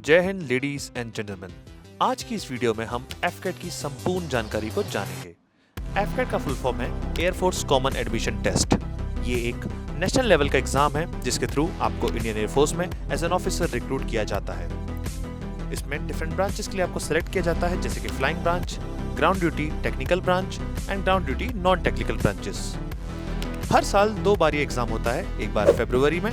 जय Hind ladies and gentleman. आज की इस वीडियो में हम एफकेट की संपूर्ण जानकारी को जानेंगे। एफकेट का फुल फॉर्म है एयरफोर्स कॉमन एडमिशन टेस्ट। ये एक नेशनल लेवल का एग्जाम है जिसके थ्रू आपको इंडियन एयरफोर्स में एज एन ऑफिसर रिक्रूट किया जाता है। इसमें डिफरेंट ब्रांचेस के लिए आपको सेलेक्ट किया जाता है, जैसे कि flying branch, ground duty technical branch and ground duty non technical branches. हर साल 2 बार ये एग्जाम होता है, एक बार फरवरी में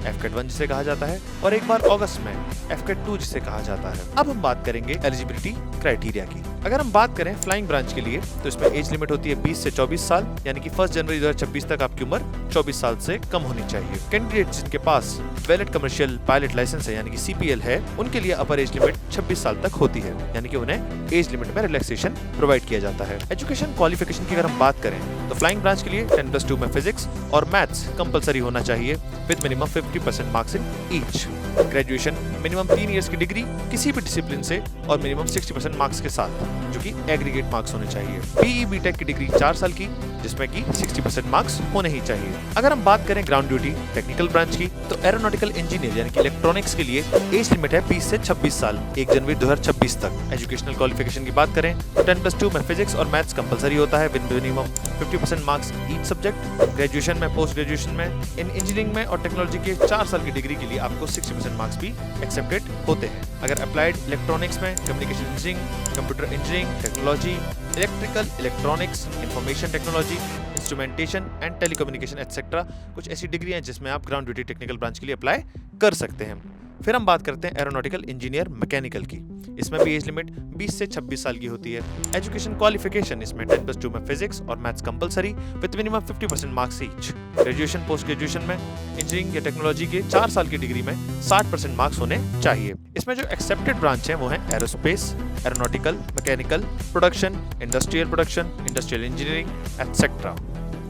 एफकेट 1 जिसे कहा जाता है और एक बार अगस्त में एफकेट 2 जिसे कहा जाता है। अब हम बात करेंगे एलिजिबिलिटी क्राइटेरिया की। अगर हम बात करें फ्लाइंग ब्रांच के लिए तो इसमें एज लिमिट होती है 20 से 24 साल, यानी कि 1 जनवरी 2026 तक आपकी उम्र 24 साल से कम होनी चाहिए। कैंडिडेट जिनके पास वैलिड कमर्शियल पायलट लाइसेंस है यानी कि CPL है, उनके लिए अपर एज लिमिट 26 साल तक होती है, यानी कि उन्हें एज लिमिट में रिलैक्सेशन प्रोवाइड किया जाता है। एजुकेशन क्वालिफिकेशन की अगर हम बात करें तो फ्लाइंग ब्रांच के लिए 10+2 में फिजिक्स और मैथ्स कंपलसरी होना चाहिए with minimum 50% marks in each. Graduation minimum 3 years की डिग्री किसी भी डिसिप्लिन से और मिनिमम 60% मार्क्स के साथ, जो कि एग्रीगेट मार्क्स होने चाहिए। BE BTech की डिग्री 4 साल की, जिसमें कि 60% मार्क्स होने ही चाहिए। अगर हम बात करें ग्राउंड ड्यूटी टेक्निकल ब्रांच की तो एरोनॉटिकल इंजीनियर यानी कि इलेक्ट्रॉनिक्स के लिए एज लिमिट है 20 से 26 साल, 1 जनवरी 2026 तक। एजुकेशनल क्वालिफिकेशन की बात करें तो 10+2 में फिजिक्स और मैथ्स कंपलसरी होता है with minimum 50% marks each subject. Graduation में, पोस्ट ग्रेजुएशन में, इन इंजीनियरिंग में और टेक्नोलॉजी के 4 साल की डिग्री के लिए आपको 60% मार्क्स भी एक्सेप्टेड होते हैं। अगर अप्लाइड इलेक्ट्रॉनिक्स में communication engineering, computer engineering, technology, electrical, electronics, information technology, instrumentation and telecommunication etcetera, कुछ ऐसी डिग्री हैं जिसमें आप ग्राउंड ड्यूटी टेक्निकल ब्रांच के लिए अप्लाई कर सकते हैं। फिर हम बात करते हैं एरोनॉटिकल इंजीनियर मैकेनिकल की। इसमें भी एज लिमिट 20 से 26 साल की होती है। एजुकेशन क्वालिफिकेशन इसमें 10+2 में फिजिक्स और maths compulsory with minimum 50% marks each. Graduation, post graduation में इंजीनियरिंग या टेक्नोलॉजी के 4 साल की डिग्री में 60% मार्क्स होने चाहिए। इसमें जो एक्सेप्टेड ब्रांच है वो है aerospace, aeronautical, mechanical, production, industrial engineering etcetera.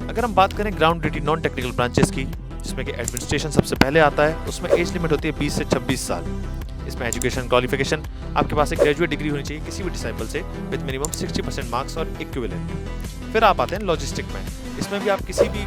अगर हम बात करें ground duty non technical branches की, जिसमें कि एडमिनिस्ट्रेशन सबसे पहले आता है, उसमें एज लिमिट होती है 20 से 26 साल। इसमें एजुकेशन क्वालिफिकेशन आपके पास एक ग्रेजुएट डिग्री होनी चाहिए किसी भी डिसिप्लिन से विद मिनिमम 60% मार्क्स और इक्विवेलेंट। फिर आप आते हैं लॉजिस्टिक में। इसमें भी आप किसी भी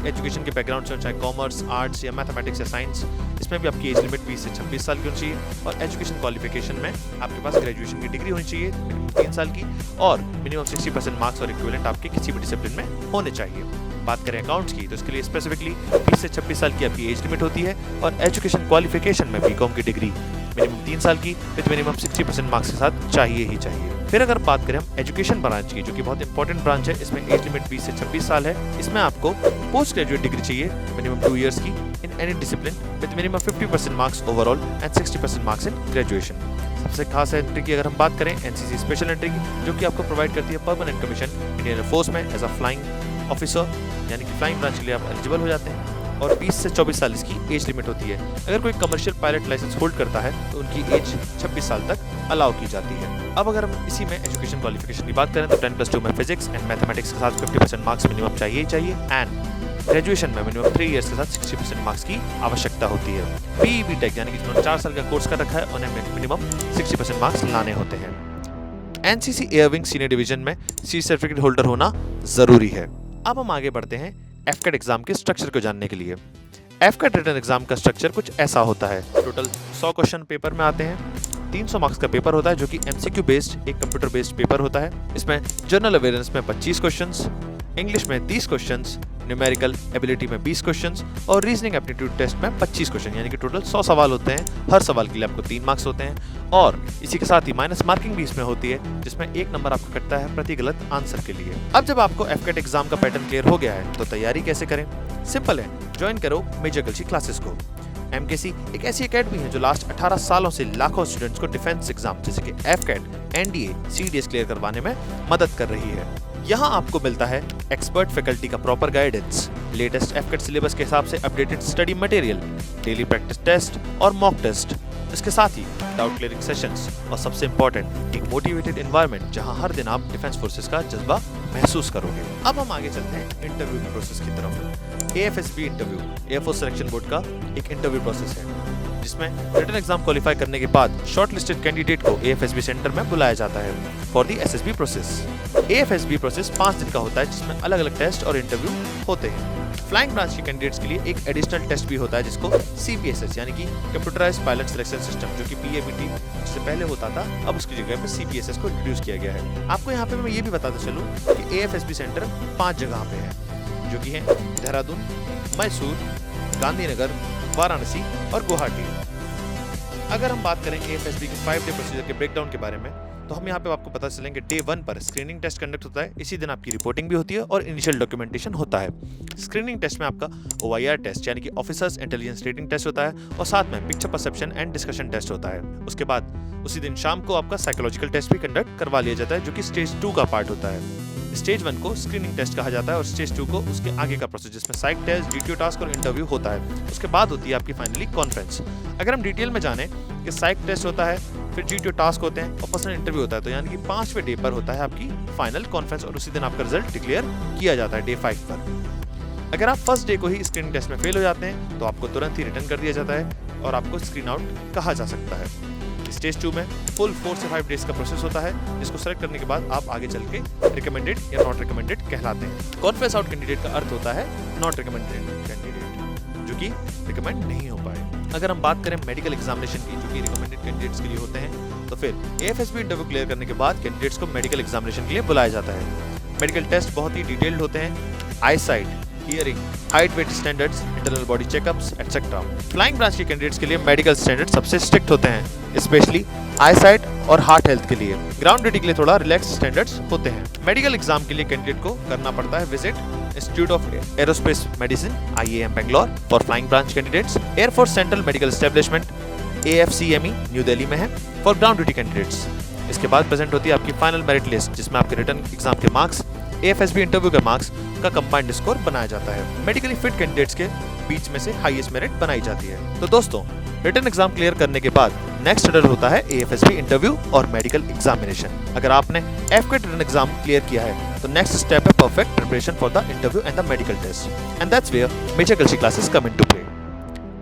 एजुकेशन के बैकग्राउंड से, चाहे कॉमर्स, आर्ट्स या मैथमेटिक्स या साइंस, इसमें भी आपकी एज लिमिट 20 से 26 साल की होनी चाहिए। और एजुकेशन क्वालिफिकेशन में आपके पास ग्रेजुएशन की डिग्री होनी चाहिए मिनिमम 3 साल की और मिनिमम 60% मार्क्स और इक्विवेलेंट आपके किसी भी डिसिप्लिन में होने चाहिए। बात करें अकाउंट्स की तो इसके लिए स्पेसिफिकली 20 से 26 साल की आपकी एज लिमिट होती है और एजुकेशन क्वालिफिकेशन में BCom की डिग्री मिनिमम 3 साल की विद मिनिमम 60% मार्क्स के साथ चाहिए ही चाहिए। फिर अगर बात करें हम एजुकेशन ब्रांच की, जो कि बहुत इंपॉर्टेंट ब्रांच है, इसमें एज लिमिट 20 से 26 साल है। इसमें आपको पोस्ट ग्रेजुएट डिग्री चाहिए मिनिमम 2 इयर्स की in any discipline with minimum 50% marks overall and 60% marks in graduation. सबसे खास एंट्री की अगर हम बात करें NCC स्पेशल एंट्री की, जो कि आपको प्रोवाइड करती है परमानेंट कमीशन इंडियन एयरफोर्स में एज अ फ्लाइंग ऑफिसर, यानी कि फ्लाइंग ब्रांच के लिए आप एलिजिबल हो जाते हैं और 20 से 24 साल इसकी एज लिमिट होती है। अगर कोई कमर्शियल पायलट लाइसेंस होल्ड करता है तो उनकी एज 26 साल तक अलाउ की जाती है। अब अगर हम इसी में एजुकेशन क्वालिफिकेशन की बात करें तो 10+2 में फिजिक्स एंड मैथमेटिक्स के साथ 50% मार्क्स मिनिमम चाहिए ही चाहिए एंड ग्रेजुएशन में मिनिमम 3 इयर्स के साथ 60% मार्क्स की आवश्यकता होती है। BE BTech यानी कि जिन्होंने 4 साल का कोर्स कर रखा है उन्हें मिनिमम 60% मार्क्स लाने होते हैं। NCC एयरविंग सीनियर डिवीजन में C सर्टिफिकेट होल्डर होना जरूरी है। अब हम आगे बढ़ते हैं एफकेट एग्जाम के स्ट्रक्चर को जानने के लिए। एफकेट रिटन एग्जाम का स्ट्रक्चर कुछ ऐसा होता है। टोटल 100 क्वेश्चन पेपर में आते हैं। 300 मार्क्स का पेपर होता है जो कि MCQ बेस्ड एक कंप्यूटर बेस्ड पेपर होता है। इसमें जनरल अवेयरनेस में 25 क्वेश्चंस, इंग्लिश में 30 क्वेश्चंस, न्यूमेरिकल एबिलिटी में 20 क्वेश्चंस और रीजनिंग एप्टीट्यूड टेस्ट में 25 क्वेश्चन, यानी कि टोटल 100 सवाल होते हैं। हर सवाल के लिए आपको 3 मार्क्स होते हैं और इसी के साथ ही माइनस मार्किंग भी इसमें होती है, जिसमें 1 नंबर आपको कटता है प्रति गलत आंसर के लिए। अब जब आपको एफकेट एग्जाम का पैटर्न क्लियर हो गया है तो तैयारी कैसे करें? सिंपल है, ज्वाइन करो मेजर गर्ल्स की क्लासेस को। MKC एक ऐसी एकेडमी है जो लास्ट 18 सालों से लाखों स्टूडेंट्स को डिफेंस एग्जाम जैसे कि एफकेट, NDA, CDS क्लियर करवाने में मदद कर रही है। यहाँ आपको मिलता है एक्सपर्ट फैकल्टी का proper guidance, latest AFCAT syllabus के हिसाब से updated study material, daily practice test और मॉक टेस्ट। इसके साथ ही डाउट क्लियरिंग सेशंस और सबसे इंपॉर्टेंट एक मोटिवेटेड एनवायरनमेंट जहां हर दिन आप डिफेंस फोर्सेस का जज्बा महसूस करोगे। अब हम आगे चलते हैं इंटरव्यू की प्रोसेस की तरफ। AFSP interview air force selection board का एक इंटरव्यू प्रोसेस है। जिसमें रिटन एग्जाम क्वालिफाई करने के बाद शॉर्ट लिस्टेड कैंडिडेट को AFSB सेंटर में बुलाया जाता है for the SSB process. AFSB process 5 दिन का होता है, जिसमें अलग अलग टेस्ट और इंटरव्यू होते हैं। फ्लाइंग ब्रांच के कैंडिडेट्स के लिए एक एडिशनल टेस्ट भी होता है, जिसको CPSS यानी कि कंप्यूटराइज्ड पायलट सिलेक्शन सिस्टम, जो कि PAPT जिससे पहले होता था, अब उसकी जगह पे CPSS को इंट्रोड्यूस किया गया है। आपको यहाँ पे मैं ये भी बताता चलूँ कि AFSB सेंटर 5 जगह पे है, जो कि है देहरादून, मैसूर, गांधीनगर, वाराणसी और गुवाहाटी। अगर हम बात करें AFSB के 5 डे प्रोसीजर के ब्रेकडाउन के बारे में, तो हम यहाँ पे आपको पता चलेंगे डे 1 पर स्क्रीनिंग टेस्ट कंडक्ट होता है। इसी दिन आपकी रिपोर्टिंग भी होती है और इनिशियल डॉक्यूमेंटेशन होता है। स्क्रीनिंग टेस्ट में आपका OIR टेस्ट यानी कि ऑफिसर्स इंटेलिजेंस रेटिंग टेस्ट होता है और साथ में picture perception and discussion test होता है। उसके बाद उसी दिन शाम को आपका साइकोलॉजिकल टेस्ट भी कंडक्ट करवा लिया जाता है, जो कि स्टेज 2 का पार्ट होता है। स्टेज 1 को स्क्रीनिंग टेस्ट कहा जाता है और स्टेज 2 को उसके आगे का प्रोसेस, जिसमें साइक टेस्ट, DTO टास्क और इंटरव्यू होता है। उसके बाद होती है आपकी फाइनली कॉन्फ्रेंस। अगर हम डिटेल में जाने कि साइक टेस्ट होता है, फिर DTO टास्क होते हैं और पर्सनल इंटरव्यू होता है, तो यानी कि 5वें डे पर होता है आपकी फाइनल कॉन्फ्रेंस और उसी दिन आपका रिजल्ट डिक्लेयर किया जाता है डे 5 पर। अगर आप फर्स्ट डे को ही स्क्रीनिंग टेस्ट में फेल हो जाते हैं तो आपको तुरंत ही रिटर्न कर दिया जाता है और आपको स्क्रीन आउट कहा जा सकता है। स्टेज 2 में फुल 4 से 5 डेज का प्रोसेस होता है, जिसको सेलेक्ट करने के बाद आप आगे चल के रिकमेंडेड या नॉट रिकमेंडेड कहलाते हैं। कॉन्फ्रेंस आउट कैंडिडेट का अर्थ होता है नॉट रिकमेंडेड कैंडिडेट, जो कि रिकमेंड नहीं हो पाए। अगर हम बात करें मेडिकल एग्जामिनेशन की, जो कि रिकमेंडेड कैंडिडेट्स के लिए होते हैं, तो फिर AFSB इंटरव्यू क्लियर करने के बाद कैंडिडेट्स को मेडिकल एग्जामिनेशन के लिए बुलाया जाता है। मेडिकल टेस्ट बहुत ही डिटेल्ड होते हैं, eye sight, hearing, height weight standards, internal body checkups etcetera. Flying branch के कैंडिडेट्स के लिए मेडिकल स्टैंडर्ड सबसे स्ट्रिक्ट होते हैं, स्पेशली आई साइट और हार्ट हेल्थ के लिए। ग्राउंड ड्यूटी के लिए थोड़ा रिलैक्स स्टैंडर्ड्स होते हैं। मेडिकल एग्जाम के लिए कैंडिडेट को करना पड़ता है visit institute of aerospace medicine IAM Bangalore for flying branch candidates. Air force central medical establishment AFCME new Delhi में है फॉर ग्राउंड ड्यूटी कैंडिडेट्स। इसके बाद प्रेजेंट होती है आपकी फाइनल मेरिट लिस्ट, जिसमें आपके रिटन एग्जाम के मार्क्स, AFSB इंटरव्यू के मार्क्स का कंबाइंड स्कोर बनाया जाता है। मेडिकली फिट कैंडिडेट्स के बीच में से हाईएस्ट मेरिट बनाई जाती है। तो दोस्तों, रिटन एग्जाम क्लियर करने के बाद नेक्स्ट हर्डल होता है AFSB इंटरव्यू और मेडिकल एग्जामिनेशन। अगर आपने FCAT रिटन एग्जाम क्लियर किया है तो नेक्स्ट स्टेप है perfect preparation for the interview and the medical test, and that's where major Kalshi classes come into play.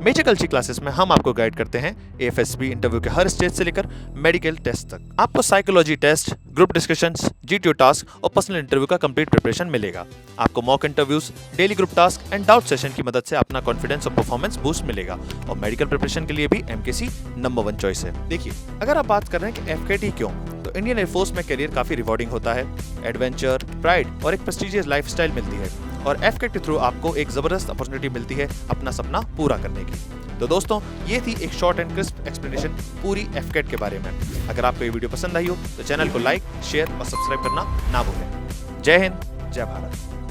Major Kalshi classes में हम आपको गाइड करते हैं AFSB इंटरव्यू के हर स्टेज से लेकर मेडिकल टेस्ट तक। आपको psychology test, group discussions, GTO task और पर्सनल इंटरव्यू का कंप्लीट प्रिपरेशन मिलेगा। आपको mock interviews, daily group task and doubt session की मदद से अपना कॉन्फिडेंस और परफॉर्मेंस बूस्ट मिलेगा और मेडिकल प्रिपरेशन के लिए भी MKC नंबर 1 चॉइस है। देखिए, अगर आप बात कर रहे हैं कि FCAT ही क्यों, तो इंडियन एयरफोर्स में करियर काफी रिवॉर्डिंग होता है, एडवेंचर, प्राइड और एक प्रेस्टिजियस लाइफस्टाइल मिलती है और FCAT के थ्रू आपको एक जबरदस्त अपॉर्चुनिटी मिलती है अपना सपना पूरा करने की। तो दोस्तों, ये थी एक शॉर्ट एंड क्रिस्प एक्सप्लेनेशन पूरी FCAT के बारे में। अगर आपको ये वीडियो पसंद आई हो तो चैनल को लाइक, शेयर और सब्सक्राइब करना ना भूलें। जय हिंद, जय भारत।